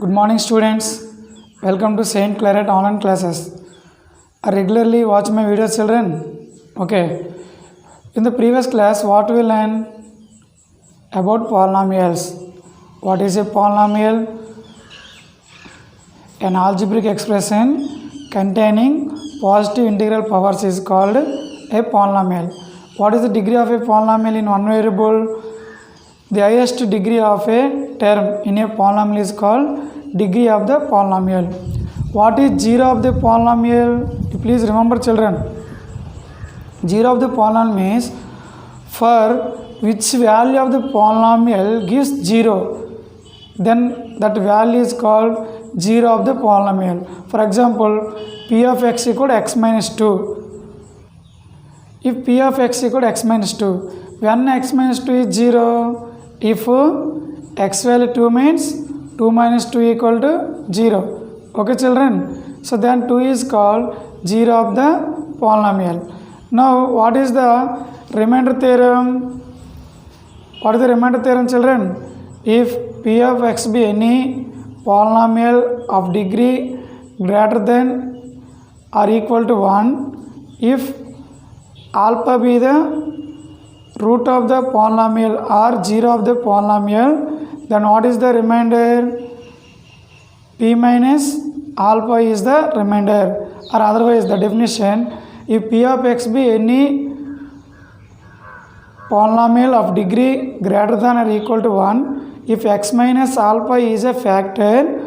Good morning, students. Welcome to Saint Claret online classes. Regularly watch my videos, children. Okay. In the previous class, what we learned about polynomials. What is a polynomial? An algebraic expression containing positive integral powers is called a polynomial. What is the degree of a polynomial in one variable? The highest degree of a term in a polynomial is called degree of the polynomial. What is zero of the polynomial? Please remember, children. Zero of the polynomial means for which value of the polynomial gives zero, then that value is called zero of the polynomial. For example, p of x equal x minus 2. If p of x equal x minus 2, when x minus 2 is 0, if x value 2 means 2 minus 2 equal to 0. Okay, children? So then 2 is called 0 of the polynomial. Now, what is the remainder theorem? What is the remainder theorem, children? If p of x be any polynomial of degree greater than or equal to 1, if alpha be the root of the polynomial or 0 of the polynomial, then what is the remainder? P minus alpha is the remainder, or otherwise the definition, if p of x be any polynomial of degree greater than or equal to 1, if x minus alpha is a factor,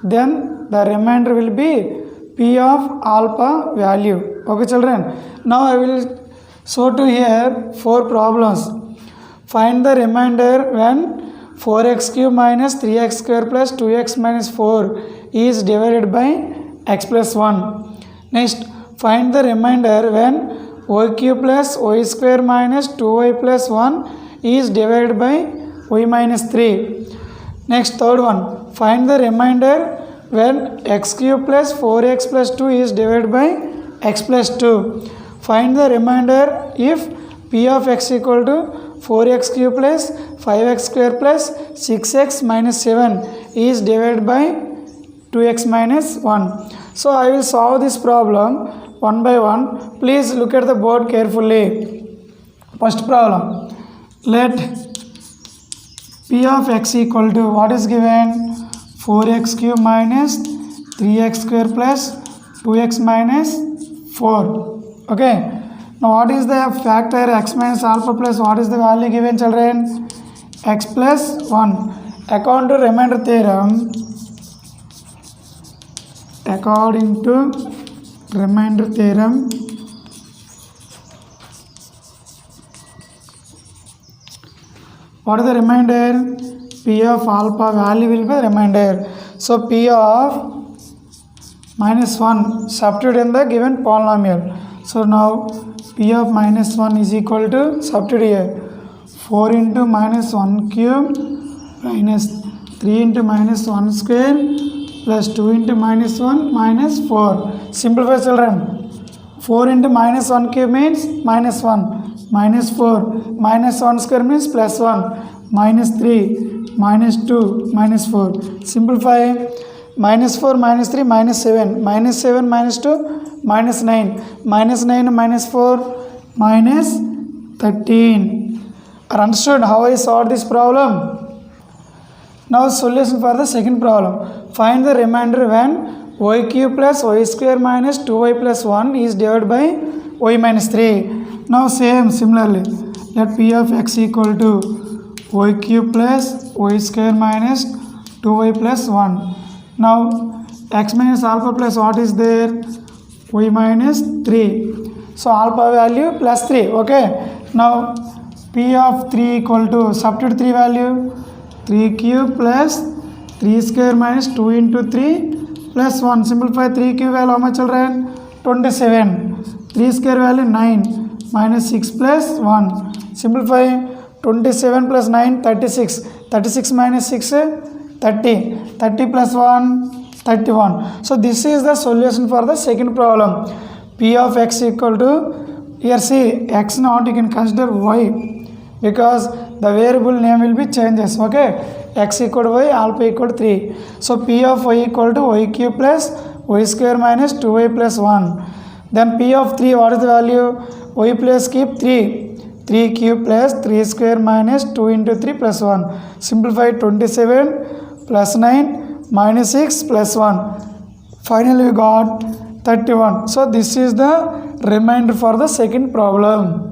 then the remainder will be p of alpha value. Okay, children? Now I will show to here 4 problems. Find the remainder when 4x cube minus 3x square plus 2x minus 4 is divided by x plus 1. Next, find the remainder when y cube plus y square minus 2y plus 1 is divided by y minus 3. Next, third one, find the remainder when x cube plus 4x plus 2 is divided by x plus 2. Find the remainder if p of x equal to 4x cube plus 5x square plus 6x minus 7 is divided by 2x minus 1. So I will solve this problem one by one. Please look at the board carefully. First problem. Let p of x equal to what is given? 4x cube minus 3x square plus 2x minus 4. Okay, now what is the factor x minus alpha plus what is the value given, children? X plus 1. According to remainder theorem, what is the remainder? P of alpha value will be remainder. So P of minus 1 substitute in the given polynomial. So now p of minus 1 is equal to, substitute here, 4 into minus 1 cube minus 3 into minus 1 square plus 2 into minus 1 minus 4. Simplify, children. 4 into minus 1 cube means minus 1, minus 4, minus 1 square means plus 1, minus 3, minus 2, minus 4. Simplify. Minus 4, minus 3, minus 7, minus 7, minus 2, minus 9, minus 9, minus 4, minus 13. Understood how I solved this problem? Now solution for the second problem. Find the remainder when y cube plus y square minus 2y plus 1 is divided by y minus 3. Now similarly, let p of x equal to y cube plus y square minus 2y plus 1. Now x minus alpha plus what is there? Y minus 3. So alpha value plus 3. Okay. Now p of 3 equal to, substitute 3 value, 3 cube plus 3 square minus 2 into 3 plus 1. Simplify. 3 cube value how much, children? 27. 3 square value 9 minus 6 plus 1. Simplify. 27 plus 9 36. 36 minus 6 30. 30 plus 1 31. So this is the solution for the second problem. P of x equal to, here see x naught you can consider y because the variable name will be changes. Okay, x equal to y, alpha equal to 3. So p of y equal to y cube plus y square minus 2y plus 1. Then p of 3, what is the value? Y plus cube 3. 3 cube plus 3 square minus 2 into 3 plus 1. Simplify 27 plus 9 minus 6 plus 1. Finally we got 31. So this is the remainder for the second problem.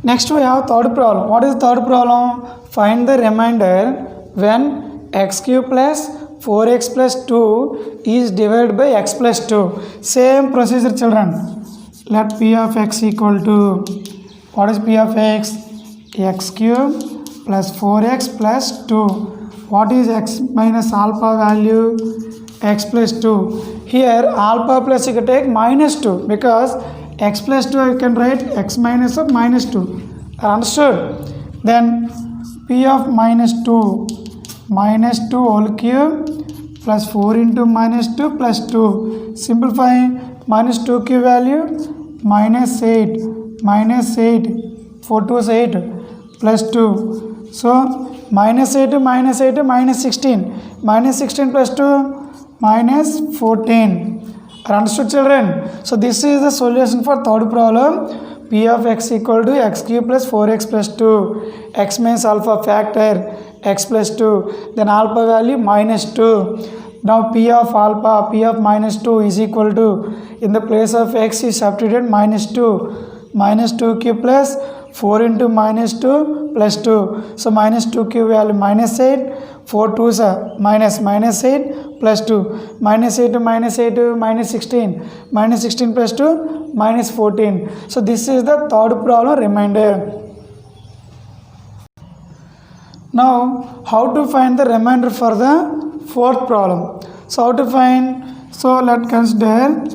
Next we have third problem. What is third problem? Find the remainder when x cube plus 4x plus 2 is divided by x plus 2. Same procedure, children. Let p of x equal to, what is p of x? X cube plus 4x plus 2. What is x minus alpha value? X plus 2. Here alpha plus you can take minus 2 because x plus 2 I can write x minus of minus 2. Understood? Then p of minus 2 whole cube plus 4 into minus 2 plus 2. Simplify minus 2 cube value minus 8 4 2 is 8 plus 2. So minus 8 to minus 8 to minus 16. Minus 16 plus 2 minus 14. Understood, children? So this is the solution for third problem. P of x equal to x cube plus 4x plus 2. X means alpha factor x plus 2. Then alpha value minus 2. Now p of alpha, p of minus 2 is equal to, in the place of x is substituted minus 2. Minus 2 cube plus 4 into minus 2 plus 2. So minus 2 cube value minus 8. 4 2s are minus 8 plus 2. Minus 8 to minus 8 to minus 16. Minus 16 plus 2 minus 14. So this is the third problem remainder. Now how to find the remainder for the fourth problem? So how to find? So let's consider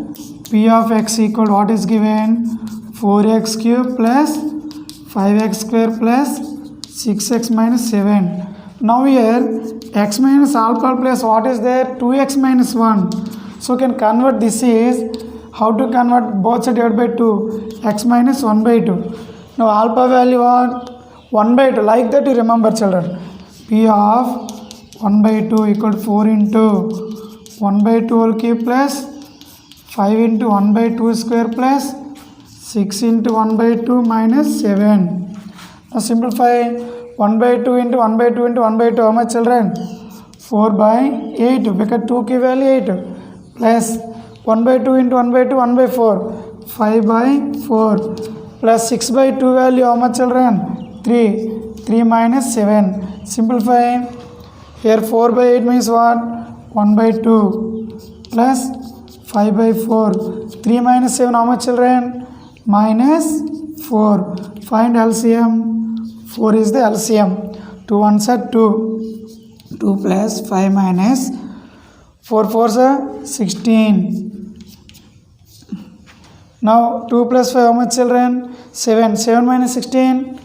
p of x equal, what is given? 4x cube plus 5x square plus 6x minus 7. Now here x minus alpha plus what is there? 2x minus 1. So can convert this is, how to convert both sides divided by 2? X minus 1 by 2. Now alpha value what? 1 by 2. Like that you remember, children. P of 1 by 2 equal to 4 into 1 by 2 whole cube plus 5 into 1 by 2 square plus 6 into 1 by 2 minus 7. Now simplify 1 by 2 into 1 by 2 into 1 by 2. How much, children? 4 by 8 because 2 cube value 8 plus 1 by 2 into 1 by 2 1 by 4 5 by 4 plus 6 by 2 value how much, children? 3 minus 7. Simplify. Here 4 by 8 means what? 1 by 2 plus 5 by 4. 3 minus 7 how much, children? Minus 4. Find LCM. 4 is the LCM. 2 ones are 2. 2 plus 5 minus 4 4s are 16. Now 2 plus 5 how much, children? 7. 7 minus 16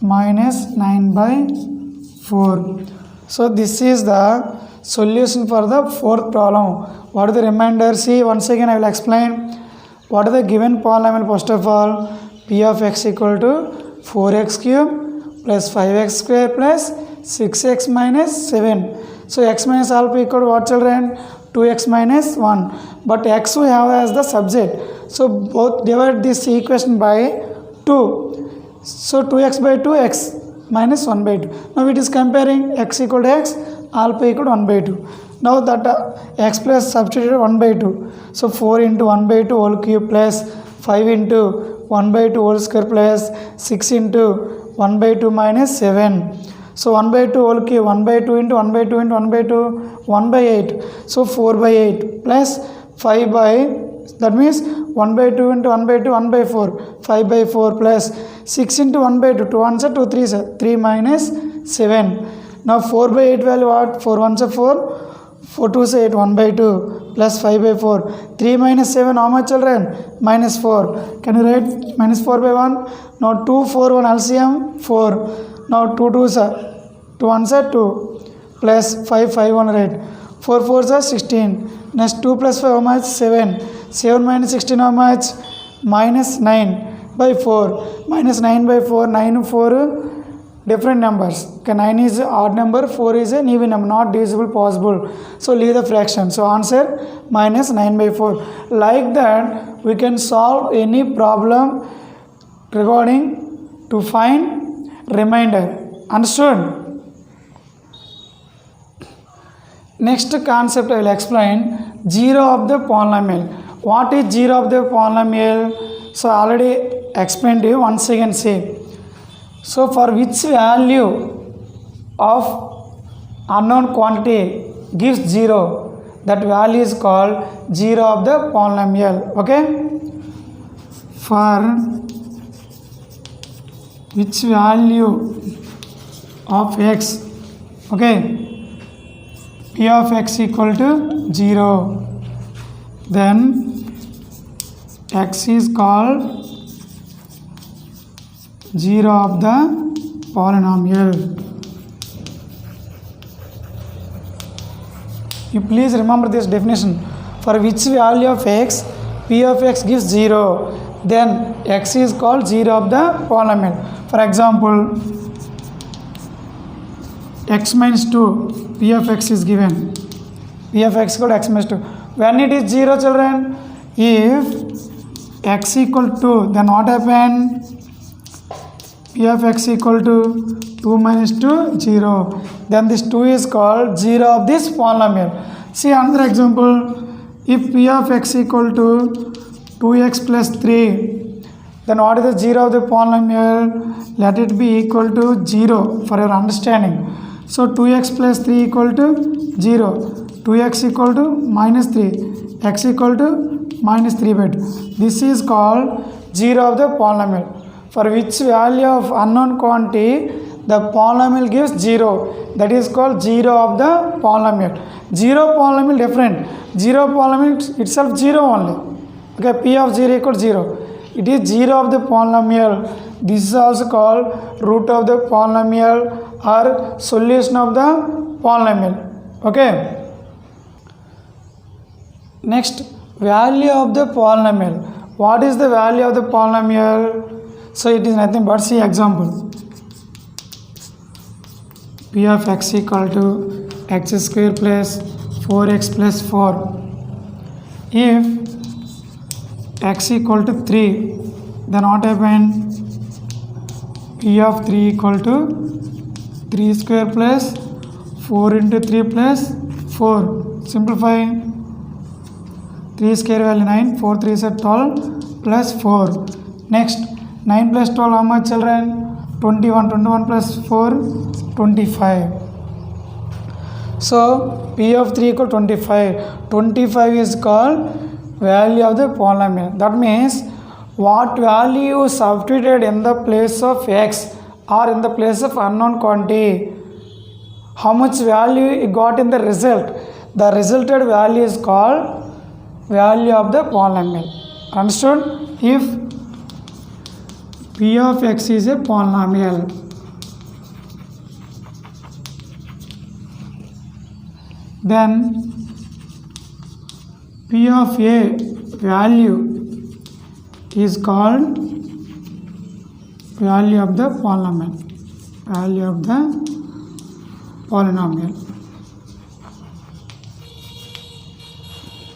minus 9 by 4. So this is the solution for the fourth problem. What are the remainder? See, once again I will explain. What are the given polynomial? First of all, p of x equal to 4x cube plus 5x square plus 6x minus 7. So x minus alpha equal to what, children? 2x minus 1. But x we have as the subject. So both divide this equation by 2. So 2x by 2, x minus 1 by 2. Now it is comparing x equal to x, alpha equal to 1 by 2. Now that x plus substituted 1 by 2. So 4 into 1 by 2 whole cube plus 5 into 1 by 2 whole square plus 6 into 1 by 2 minus 7. So 1 by 2 whole cube, 1 by 2 into 1 by 2 into 1 by 2, 1 by 8. So 4 by 8 plus 5 by, that means 1 by 2 into 1 by 2, 1 by 4, 5 by 4 plus 6 into 1 by 2, 2 ones are 2 3s are 3 minus 7. Now 4 by 8 value what? 4 ones are 4, 4 2s are 8, 1 by 2 plus 5 by 4. 3 minus 7 how much, children? Minus 4. Can you write minus 4 by 1? Now 2 4 1 LCM 4. Now 2 2s are 2 ones are 2 plus 5 5 1 right. 4 4s are 16. Next 2 plus 5 how much? 7. 7 minus 16 how much? Minus 9 by 4. Minus 9 by 4. 9 4 different numbers. Okay, 9 is an odd number, 4 is an even number, not divisible possible. So leave the fraction. So answer minus 9 by 4. Like that, we can solve any problem regarding to find remainder. Understood? Next concept I will explain, 0 of the polynomial. What is 0 of the polynomial? So already explained to you, once again say. So for which value of unknown quantity gives 0, that value is called 0 of the polynomial. Okay? For which value of x, okay, p of x equal to 0, then x is called 0 of the polynomial. You please remember this definition. For which value of x, p of x gives 0, then x is called 0 of the polynomial. For example, x minus 2, p of x is given. P of x equal to x minus 2. When it is 0, children, if x equal to, then what happened? P of x equal to 2 minus 2, 0. Then this 2 is called 0 of this polynomial. See another example. If p of x equal to 2x plus 3, then what is the 0 of the polynomial? Let it be equal to 0 for your understanding. So 2x plus 3 equal to 0. 2x equal to minus 3. X equal to minus 3 by 2. This is called 0 of the polynomial. For which value of unknown quantity the polynomial gives 0. That is called 0 of the polynomial. 0 polynomial different. 0 polynomial itself 0 only. Okay, p of 0 equals 0. It is 0 of the polynomial. This is also called root of the polynomial or solution of the polynomial. Okay. Next, value of the polynomial. What is the value of the polynomial? So it is nothing but, see example. P of x equal to x square plus 4x plus 4. If x equal to 3, then what happened? P of 3 equal to 3 square plus 4 into 3 plus 4. Simplify. 3 square value 9, 4 3 is 12 plus 4. Next, 9 plus 12 how much, children? 21. 21 plus 4, 25. So p of 3 equal 25. 25 is called value of the polynomial. That means what value substituted in the place of x or in the place of unknown quantity, how much value it got in the result. The resulted value is called value of the polynomial. Understood? If p of x is a polynomial, then p of a value is called value of the polynomial. Value of the polynomial.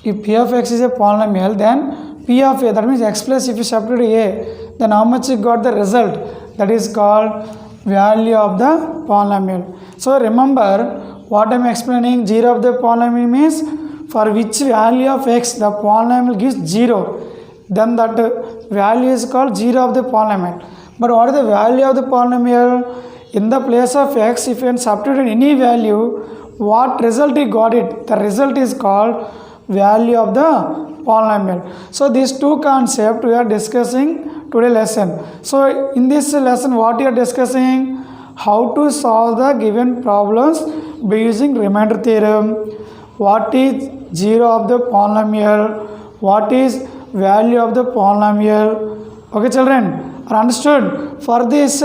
If p of x is a polynomial, then p of a, that means x plus, if you substitute a, then how much you got the result? That is called value of the polynomial. So remember what I am explaining. 0 of the polynomial means for which value of x the polynomial gives 0, then that value is called 0 of the polynomial. But what is the value of the polynomial? In the place of x, if you substitute any value, what result you got it? The result is called value of the polynomial. So these two concepts we are discussing today lesson. So in this lesson what we are discussing? How to solve the given problems by using remainder theorem. What is 0 of the polynomial? What is value of the polynomial? Okay children, are understood? For this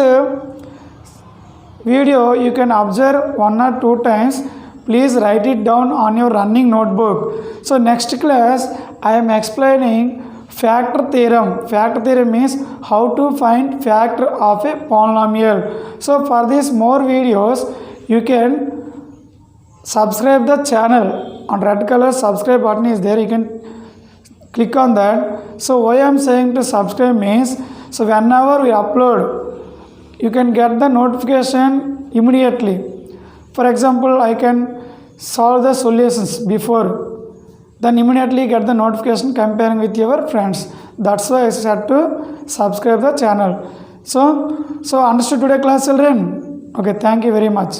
video you can observe 1 or 2 times. Please write it down on your running notebook. So next class I am explaining factor theorem. Factor theorem means how to find factor of a polynomial. So for these more videos you can subscribe the channel. On red color subscribe button is there, you can click on that. So why I am saying to subscribe means, so whenever we upload you can get the notification immediately. For example, I can solve the solutions before, then immediately get the notification comparing with your friends. That's why I said to subscribe the channel. So understood today class children? Okay, thank you very much.